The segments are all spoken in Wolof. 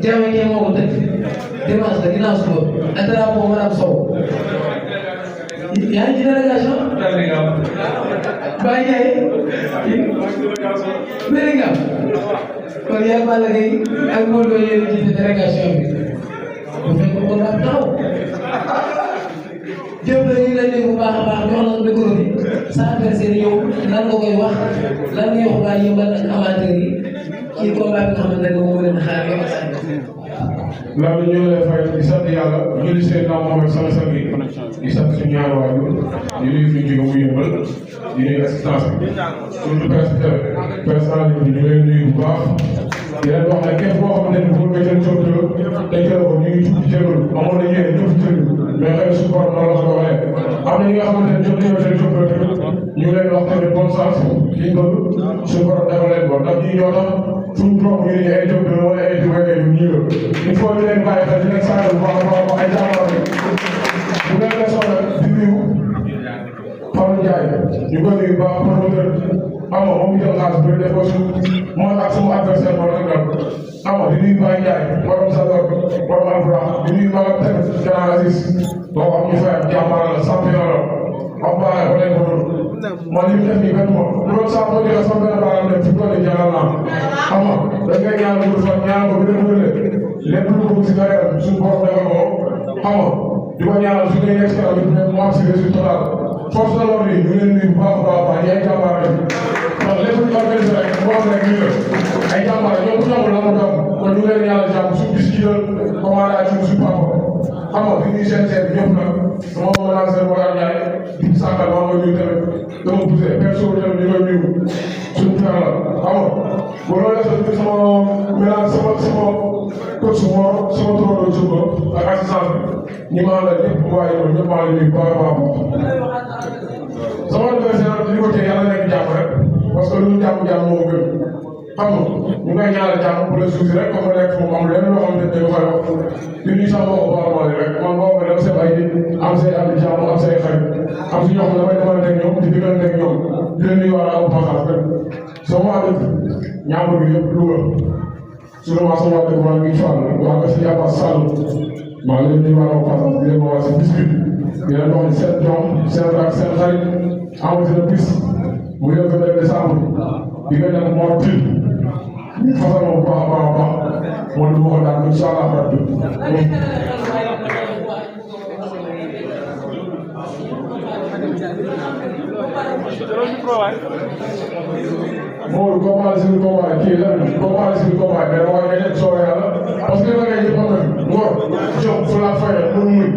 Jawe kee moo ko tëgg dimanche la ginnaaw suba ak drapeau madame Sow yaa ngi ci délégation Baye Ndiaye bëri nga kon yaa Balla Gaye ak Modou Lo yéen a jiite délégation bi bu fekk ko nga taxaw jëm la ñu lay dégg bu baax a baax jox la micro bi sa adversaire yow lan nga koy wax lan nga wax waa Yeumbeul ak amateur yi ci combat bi nga xamante ne moom leen xaar yow ak sa loolu ñu ngi lay fay di sant yàlla ñu ngi seen naam Mohamed sama sang yi di sant suñu ñaari waajur di nuyu suñu jóge mu Yeumbeul di nuyu assistance bi suñu personnel bi ñu leen nuyu bu baax di leen wax ne képp koo xam ne pour nga jël coono dañ jël ko ñu ngi tudd jëlul amoon na yéen ñëpp jël mais xëy na suñu borom noonu la ko waxee am na ñi nga xamante ne jot nañoo seen coono tamit ñu ngi leen wax tamit bonne chance liñ bëgg suñu borom defal leen ko ndax ñii ñoo tax suñu borom ñu ne ay jot wala ay jógee ñu la il faut ñu leen bàyyi xel di leen saa bu baax a baax ay jàmbaar bu leen la soxla di nuyu Fallou Ndiaye ñu ko nuyu baax promoteur ama moom jël xaalis bi def ko su man ak sama adversaire moo la gën ama di nuyu Baye Ndiaye borom Sador borom Alfra di nuyu Magal tamit Grand Aziz boo xam ñu fay jàmbaar la champion la wax baaxee ba lay ko doon man li mu def nii benn moom bu doon saa boo joxee sama benn baaraam dem fi ko ne jàngal naa xam nga da ngay ñaan ko fa ñaan ko bi dem lépp lu bëgg si carrière suñu borom defal ko xam nga di ko ñaanal su dee nekk kanam bi mu am si résultat force de l'ordre yi ñu leen nuyu bu baax a baax baax ay jàmbaar lañ ndax lépp lu ñu organisé rek mu am rek ñu ay jàmbaar ñoom bu ñu amul la mu doon kon ñu leen ñaanal jàmm suñu bis ci la commandé ak suñu papa xam nga fi ñuy seen ñëpp nag sama manager wala Ndiaye di sànqal maa ngi nuyu tamit dama poussé personne tamit ñu koy nuyu suñu frère la xam nga bu loolu la sama mélange sama coach Mor sama turandoo Diouf ak assistance bi ñi ma àndal ñëpp waaye ñoom ñëpp maa ngi nuyu baax a baax sama adversaire li ko tee yàlla nekk jàmm rek parce que lu ñu jàmm moo gën xam nga ñu ngay ñaanal jàmm pour le suuf rek comme nekk foofu am lenn loo xam ne dañu koy wax li ñuy sax moo ko baax rek man boo ko def seen ay nit am say am jàmm am say xarit am si ñoo xam ne damay demante ak ñoom di diggante ak ñoom di leen nuyuwaale aw passage rek soo ma def ñaamur bi yëpp Louga sûrement sama waa dëkk maa ngi Fall waa nga si Abbas Sall maa ngi leen nuyuwaale aw passage di leen wax si bis bi di leen wax seen doom seen rak seen xarit amati na bis mu yëg 22 décembre di nga dem Mor Til ñu fasal ma bu baax a baax a baax moo du ma ko daan incha allah rabbi Mor combat si combat kii la combat si combat mais waaye nga nekk soo yàlla parce que da ngay yëpp am na ngor jom fu la fayal pour muy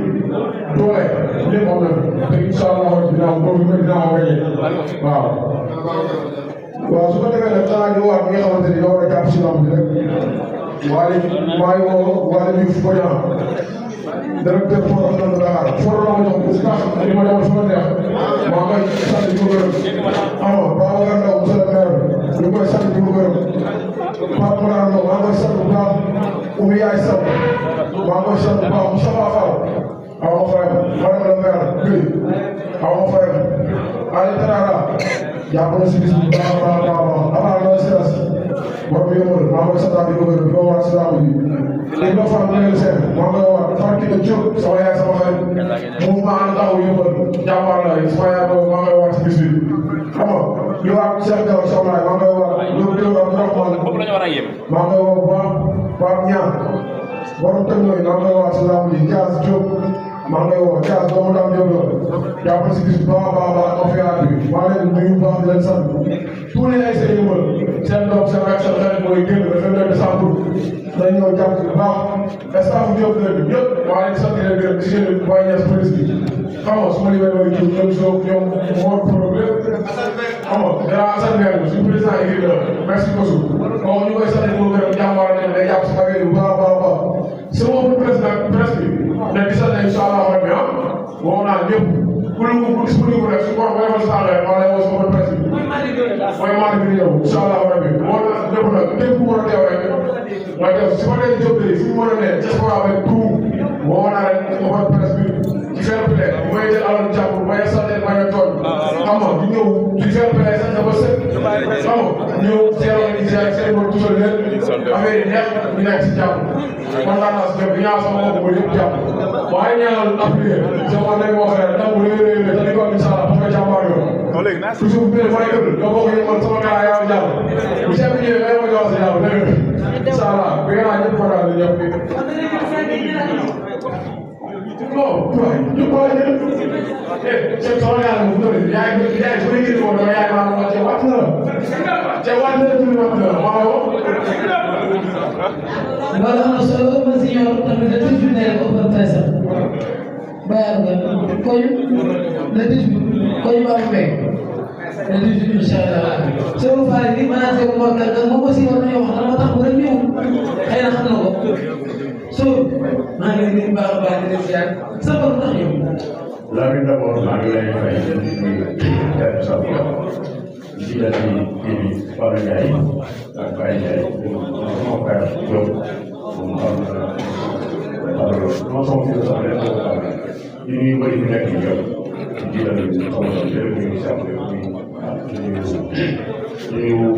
doole lépp am na te incha allah dinaa ko dinaa ko gañe waaw. waaw su ko defee nag xanaa ñu waat ñi nga xamante ni ñoo war a jàpp si lamb bi rek waaye maa ngi woo Waly Diouf Bodian directeur port of Dakar port la ma jox bu tax li ma demoon sama neex maa koy sant di ko gërëm ama Babacar Ndaw monsieur le maire ñu koy sant di ko gërëm Pape Mara Ndaw maa koy sant bu baax Oumy Yaay Sow maa koy sant bu baax Moustapha Fall aw ma fayam madame le maire Guèye aw ma fayam Ali Tarara jàpp na si bis bu baax a baax a baax avant loolu si las war bu yëngal maa koy sant di ko gërëm di ko war si laamu ji léegi ba fan ngeen seen maa ngi wax fan ki nga jóg sama yaay sama xarit mouvement ànd taxaw yëngal jàmbaar la sama yaay boobu maa ngi wax si bis bi xam nga li wax Cheikh Diaw Sow laay maa ngi wax loolu dégg nga ndox man maa ngi wax bu baax Pape Niang borom tënk yooyu maa ngi wax si laamu ji Diaz Diop maa ngi woo Diaz doomu daam Diop la jàpp si bis bu baax a baax a baax bi maa leen nuyu baax di leen sant tous les ay seen yëngal seen doom seen ak seen xarit mooy génn le 22 décembre dañ ñëw jàpp bu baax staff Diop la bi ñëpp maa leen sant leen gërëm di seen Baye Niass police bi xam nga su ma limee mooy jiw ñoom soo ñoom moo problème xam nga dara Assane Mbengue suñu président yi la merci beaucoup bon ñu koy sant ko gërëm jàmbaar nañ day jàpp si affaire yi bu baax a baax a baax sama président presse bi ne di sant incha allah rabbi woo naa ñëpp ku disponible rek su ko waxee sa engrais maa lay woo sama presse bi mooy maa ngi ñëw incha allah rabbi woo naa ñëpp nag képp ku mën a teew rek nga teew si ma dee jóg fu mu mën a ne diaspora avec tout woo naa rek sama presse bi ci fair play may jël alal jàpp may santé may tooñ xam nga di ñëw ci fair play sax dafa set xam nga ñëw teew di ziar seen bopp tuuti leen affaire yi neex ñu nekk si jàmm kontaan naa si ñoom di ñaan sama mbokk yëpp jàmm waaye ñaanal Afrique sama nekk wax rek ndax bu réeréer te di ko am incha allah parce que jàmbaar yoon toujours bu may dëgg nga bokk ñu man sama gars yaa jàmm bu chef bi ñëwee ngay ma jox si jàmm dëgg incha allah bi nga naa ñëpp kontaan na ñëpp non ñu ko c'est sama gars la mu tëdd yaay su nekkee ko dama yaay maa ma ca wàcc na la ca wàcc na tuuti wàcc na la waaw loolu am na solo ma si ñor tamit le 18 ne ko fa presse bayal nga koy le 18 koy ba mu fekk le 18 inchallah soo faale ni menacé ko mo ka moom aussi war nañu wax dama tax mu rek ñëw xëy na xam na ko soo maa ngi leen di baax a baax di leen ziar sa bopp tax ñëw Lamine d'abord maa ngi lay fay di nuyu sa bopp di la di Fara Ndiaye ak Baye Ndiaye mon frère Diop moom xam na non sama fils sax rek di nuyu mbëri bi nekk yëpp di la nuyu sama jërëjëf sa bopp di nuyu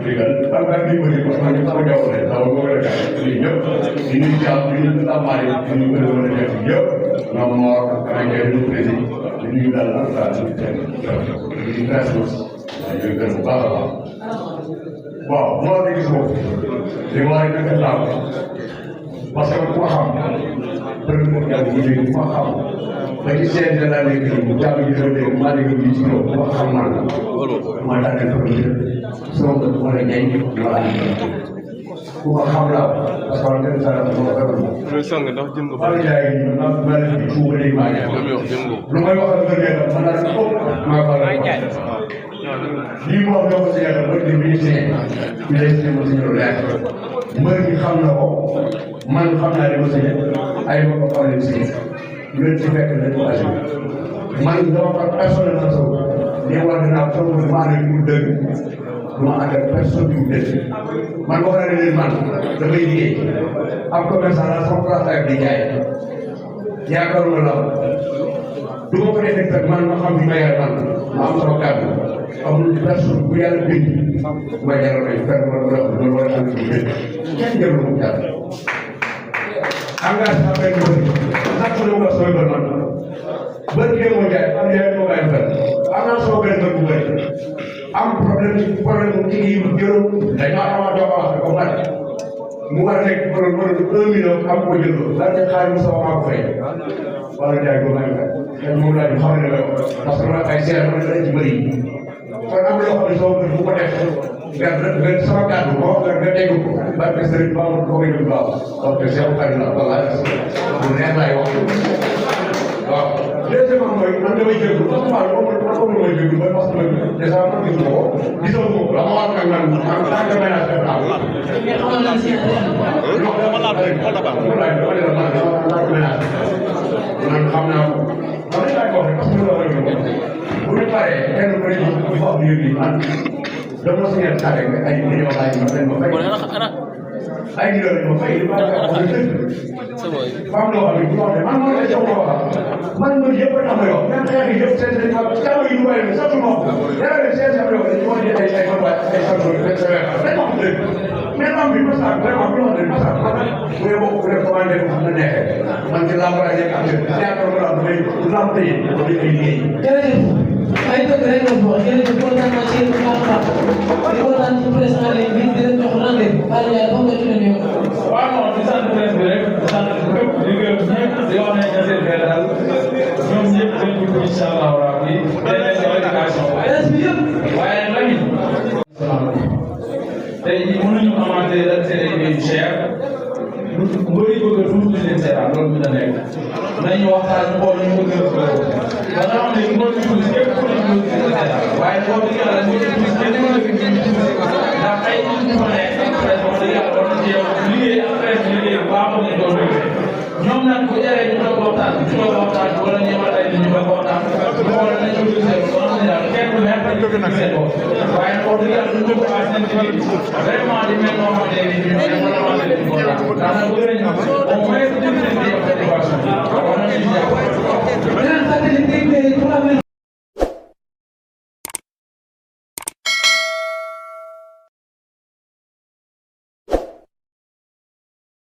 Rigal am naa di mbëri parce que man sama jaww ji daaw boo ko defee di ñëpp di nuyu jàmm di nuyu tàmmaari di nuyu mbëri wala nekk yëpp ñoom Mor Kanangé di président di nuyu daal ak daal di nuyu presse aussi waaye ñooy gën bu baax a baax waaw moo la gis moom li ma war a gën a laal parce que ku ma xam bëri na yàgg bu dégg ku ma xam ba ci seen de la nekk bu jàpp ji dafa dégg maa dégg bii ci loolu ku ma xam naa la ma tànnee ko nii sama bët ma la ñay ma la ku ma xam laa parce que wàllu benn saa la ma ko defal moom. loolu sang ndax jëm nga Fara Ndiaye ñu naan maa leen di suuf ba léegi maa ngi lu may wax ak kër yàlla man daal foofu maa Fara lii mu wax ñoo ko si yàlla ba di ministère bi lay si ma si ñu leer mbër mi xam na ko man xam naa li ma si ay ma ko xam leen si lu leen ci fekk leen ko assuré man dama fa personnel na saw li war dinaa sama maa ne pour dëgg du ma ànd ak personne bi mu dëgg man wax na ne leen man damay liggéey am commerçant la sama place ak di jaay yaakaaruma la du ma ko defee rek man ma xam li ma yar man ma am sama kàddu amul personne bu yàlla bind ma jaral may fekk ma loolu war a xam ne kenn jarul mu jàll engagement benn bëri sax su ma sooy ba man bëri kee moo jaay am yaay moo bàyyi fenn am naa soo benn bët bu bëri am problème ci problème mu kii yi juróom dañoo amaa doo ko wax ko mat mu war a nekk problème mu 1 million am ko jël lan nga xaar mu sama maa ko fay wala jaay ko bàyyi fenn te moom laa ñu xam ne la parce que man ay seer man dañ ci bëri kon am na loo xam ne soo bu ko def nga sama kàddu boo nga dégg ko parce que sëriñ Ba ko koy déglu baax parce que Cheikh Khady la wala lu neex laay wax waaw deuxièmement mooy man damay jéggi parce que man damay jéggi ba parce que déjà man gisuma ko gisoo ko la ma war nag man en tant que ménage def naa ko. man xam naa ko man li laay wax rek parce que loolu la ñu bu ñu paree kenn ku ne ñu wax nii man dama si ñeent xale nga ay millions laaj ma leen ma fay ay millions ma fay li ma la wax fam loo xam ne bu wax man moo lay jox ko wax man ma yëpp a tax ma yow même xeex yi yëpp seen seen kàddu yi ñu bàyyi ne sax ma dara leen seen seen yow dañu wax ay ay man ay santo rek sa weer rek wax dëgg mais am bi masa vraiment bi wax dëgg masa man bu dee bokk bu dee commandé ko xam na neexee man ci lamb laa nekk am théâtre ma la damay lamb tëye ba di ay liggéey jërëjëf ay dëgg rek nga wax jërëjëf kontaan naa ci yéen bu baax a baax di kontaan ci presse en ligne bi di leen jox rendez-vous Fara Ndiaye comme nga ci leen yow. waaw non di sant presse bi rek di sant képp di gërëm ñëpp di wax ne Niassène Faye daal ñoom ñëpp dañ ko incha allah rabbi day nekk éducation presse bi yëpp. waaye Lamine. tey jii mënuñu commenté rek seen ay mbéy yu cher mbëri bëgg a tuuti leen seetaan loolu dina nekk nañu waxtaan ñu xool ñu bëgg a ba nga xam ne mbëri tuuti képp ku ne ñu bëgg leen seetaan waaye boo bëggee yàlla ñu tuuti kenn mën a fi ñu ndax ay nit ñu fa nekk presse wax dëgg yàlla war na ci yow liggéey ak presse liggéey bu baax lañ doon liggéey ñoom nag bu jaree ñu doon waxtaan ñu doon waxtaan wala ñu yemal ay nit ñu doon waxtaan ñu xool nañ ko gisee ba nga xam ne daal kenn du nekk dañ ko gën a seen bopp waaye nag wax dëgg yàlla ñu ko waa seen liggéey vraiment di mel noo xam ne ñu ne vraiment dañ ko ndax nag bëri nañu au moins